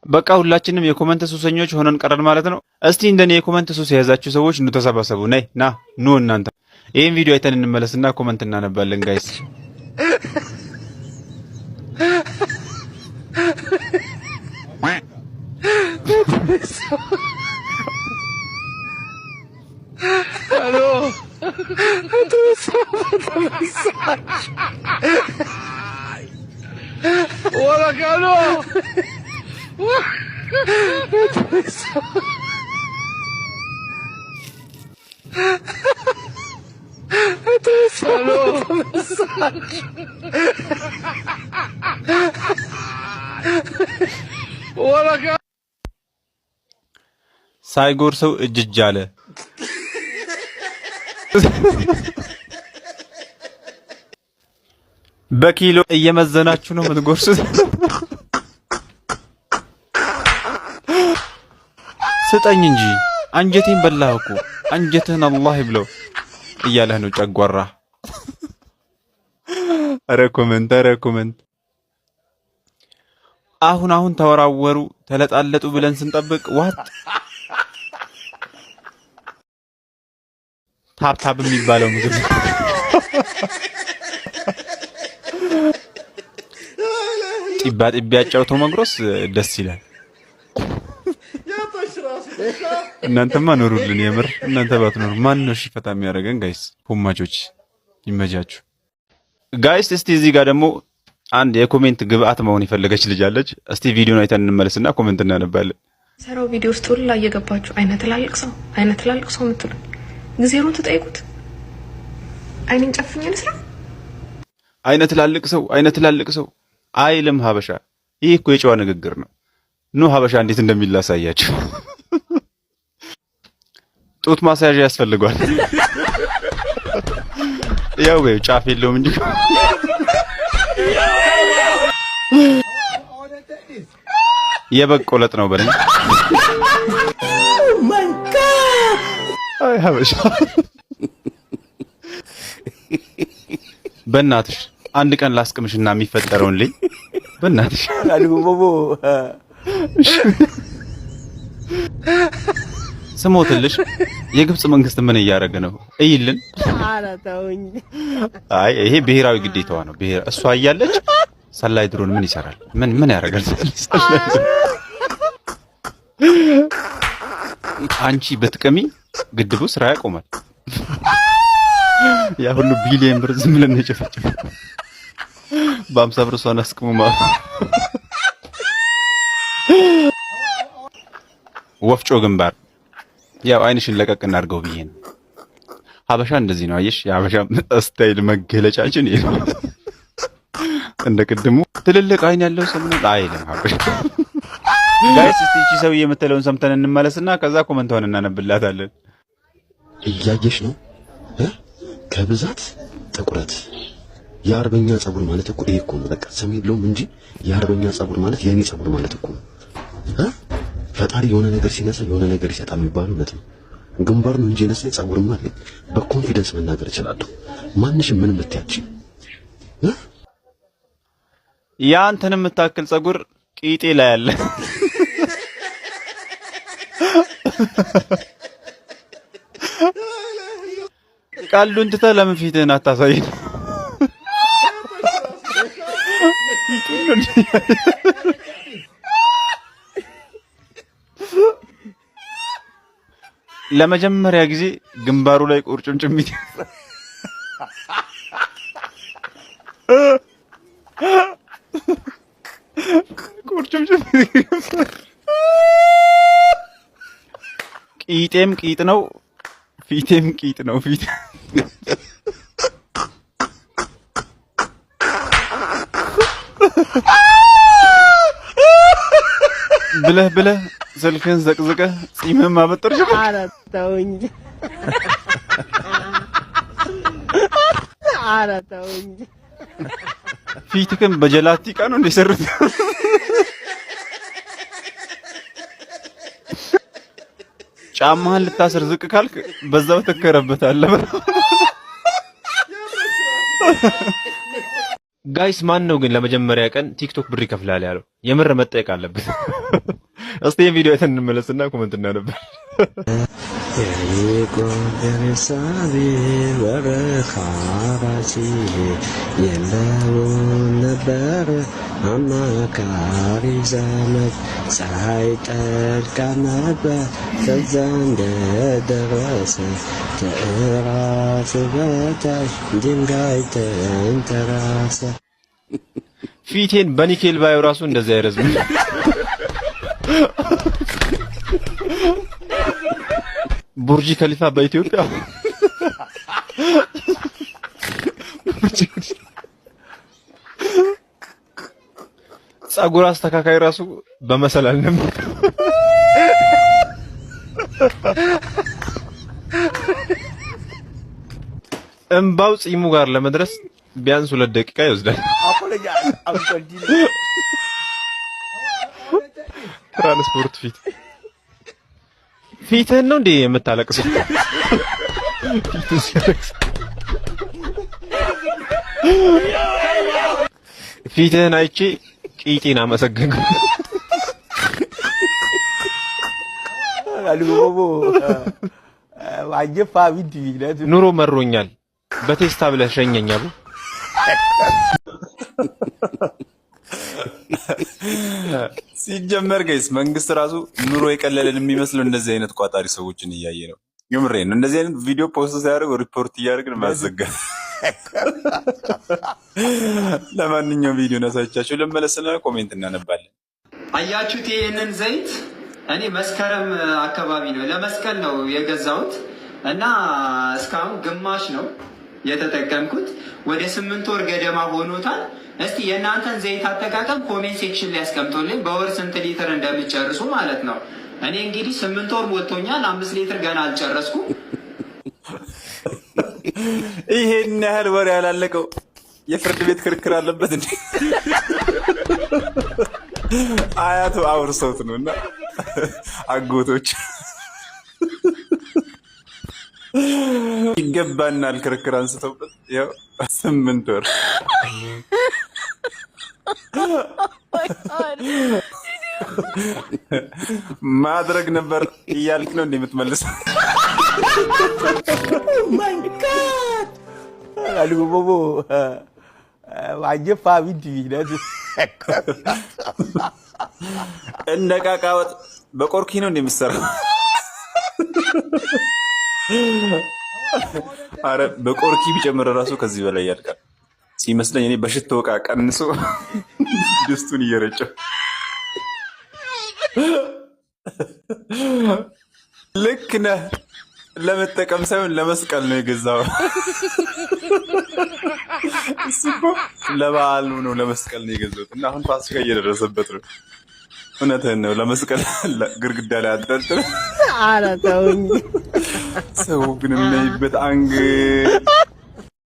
በቃ ሁላችንም የኮመንት ሱሰኞች ሆነን ቀረን ማለት ነው። እስቲ እንደኔ የኮመንት ሱስ የያዛችሁ ሰዎች ኑ ተሰባሰቡ። ነይ ና ኑ እናንተ ይሄን ቪዲዮ አይተን እንመለስና ኮመንት እናነባለን ጋይስ። ሄሎ ወላካሎ ሳይጎርሰው እጅ አለ። በኪሎ እየመዘናችሁ ነው የምትጎርሱት? ስጠኝ እንጂ አንጀቴን በላህ እኮ አንጀትህን አላህ ይብለው እያለህ ነው ጨጓራ። ኧረ ኮመንት አሁን ተወራወሩ ተለጣለጡ ብለን ስንጠብቅ ዋት ታብታብ የሚባለው ምግብ ጢባ ጢቢያጫውቶ መግሮስ ደስ ይላል። እናንተማ ኖሩልን የምር እናንተ ባትኖሩ ማን ነው ፈታ የሚያደርገን? ጋይስ ሁማቾች ይመጃችሁ ጋይስ። እስቲ እዚህ ጋር ደግሞ አንድ የኮሜንት ግብአት መሆን የፈለገች ልጅ አለች። እስቲ ቪዲዮን አይተን እንመለስና ኮሜንት እናነባለን። ሰራው ቪዲዮ ውስጥ ሁላ እየገባችሁ አይነት ትላልቅ ሰው የምትሉ ጊዜሩን ተጠይቁት። አይኔን ጨፍኝ ልስራ አይነት ትላልቅ ሰው አይልም ሀበሻ። ይህ እኮ የጨዋ ንግግር ነው። ኑ ሀበሻ እንዴት እንደሚላሳያችሁ። ጡት ማሳያዣ ያስፈልጓል። ያው ጫፍ የለውም እንጂ የበቆለጥ ነው በለኝ። አይ ሀበሻ በእናትሽ አንድ ቀን ላስቅምሽና የሚፈጠረውን ልኝ በእናትሽ ስሞትልሽ። የግብጽ መንግስት ምን እያደረገ ነው እይልን። አይ ይሄ ብሔራዊ ግዴታዋ ነው። እሷ እያለች ሰላይ ድሮን ምን ይሰራል? ምን ያደርጋል? አንቺ በትቀሚ ግድቡ ስራ ያቆማል። ያ ሁሉ ቢሊየን ብር ዝም ብለን የጨፈጨፈ በ50 ብር እሷን አስቅሙ ማለት ወፍጮ ግንባር። ያው አይንሽን ለቀቅ እናድርገው ብዬ ነው። ሀበሻ እንደዚህ ነው አየሽ። የሀበሻ ስታይል መገለጫችን ይሄ ነው። እንደ ቅድሙ ትልልቅ አይን ያለው ሰው ነው አይልም ሀበሻ። ጋይስ እስቲ እቺ ሰው የምትለውን ሰምተን እንመለስና ከዛ ኮመንታውን እናነብላታለን። እያየሽ ነው ከብዛት ጥቁረት የአርበኛ ጸጉር ማለት እኮ ይሄ እኮ ነው። በቃ ስም የለውም እንጂ የአርበኛ ጸጉር ማለት የኔ ጸጉር ማለት እኮ ነው። ፈጣሪ የሆነ ነገር ሲነሳ የሆነ ነገር ይሰጣል የሚባለው እውነት ነው። ግንባር ነው እንጂ ነሰ ጸጉርማ አለ። በኮንፊደንስ መናገር እችላለሁ። ማንሽም ምንም ብትያቺ ያንተን የምታክል ጸጉር ቂጤ ላይ አለ። ቃሉን ትተህ ለምን ፊትህን አታሳይን? ለመጀመሪያ ጊዜ ግንባሩ ላይ ቁርጭምጭሚት ቂጤም ቂጥ ነው፣ ፊቴም ቂጥ ነው። ፊት ብለህ ስልክህን ዘቅዝቀህ ጺምህን ማበጠር ጀመርክ። ኧረ ተው እንጂ ፊትህን በጀላቲቃ ነው እንደሰሩት። ጫማህን ልታስር ዝቅ ካልክ በዛው ተከረበታለህ። ጋይስ ማን ነው ግን ለመጀመሪያ ቀን ቲክቶክ ብር ይከፍላል ያለው? የምር መጠየቅ አለበት። እስቲ ቪዲዮ አይተን እንመለስና ኮሜንት እናነበር። የቆንደርሳቢ በረኻራሲ የለው ነበር አማካሪ ዘመድ ፀሐይ ጠልቃ ነበር ከዛ እንደደረሰ ከእራሱ በታች ድንጋይ ተንተራሰ። ፊቴን በኒኬል ባየው ራሱ እንደዛ አይረዝም። ቡርጅ ከሊፋ በኢትዮጵያ ጸጉር አስተካካይ ራሱ በመሰላል ነው። እምባው ጺሙ ጋር ለመድረስ ቢያንስ 2 ደቂቃ ይወስዳል። ትራንስፖርት ፊትህን ነው እንዴ የምታለቅሰው? ፊትህን አይቼ ቂጤን አመሰገንኩ። ኑሮ መሮኛል በቴስታ ብለህ ሸኘኝ አሉ። ሲጀመር ጋይስ መንግስት ራሱ ኑሮ የቀለለን የሚመስለው እንደዚህ አይነት ቋጣሪ ሰዎችን እያየ ነው። የምሬን ነው። እንደዚህ አይነት ቪዲዮ ፖስት ሲያደርግ ሪፖርት እያደረግን ማዘጋት። ለማንኛውም ቪዲዮ ነሳቻችሁ ልመለስና ኮሜንት እናነባለን። አያችሁት? ይሄንን ዘይት እኔ መስከረም አካባቢ ነው ለመስቀል ነው የገዛሁት እና እስካሁን ግማሽ ነው የተጠቀምኩት። ወደ 8 ወር ገደማ ሆኖታል። እስቲ የእናንተን ዘይት አጠቃቀም ኮሜንት ሴክሽን ላይ ያስቀምጡልኝ፣ በወር ስንት ሊትር እንደምትጨርሱ ማለት ነው። እኔ እንግዲህ 8 ወር ሞልቶኛል፣ 5 ሊትር ገና አልጨረስኩም። ይሄን ያህል ወር ያላለቀው የፍርድ ቤት ክርክር አለበት እንዴ? አያቱ አውርሰውት ነው እና አጎቶች ይገባናል ክርክር አንስተውበት ያው 8 ወር ማድረግ ነበር እያልክ ነው እንደምትመልሰው? እንደ ዕቃ ወጥ በቆርኪ ነው እንደምትሰራው? አረ በቆርኪ ቢጨምር ራሱ ከዚህ በላይ ያልቃል ሲመስለኝ። እኔ በሽቶ ዕቃ ቀንሶ ድስቱን እየረጨው ልክ ነህ። ለመጠቀም ሳይሆን ለመስቀል ነው የገዛው። ለበዓሉ ነው ለመስቀል ነው የገዛሁት እና አሁን ፋሲካ እየደረሰበት ነው። እውነትህን ነው። ለመስቀል ግርግዳ ላይ አጠልጥል። ኧረ ተውኝ። ሰው ግን የሚያይበት አንግል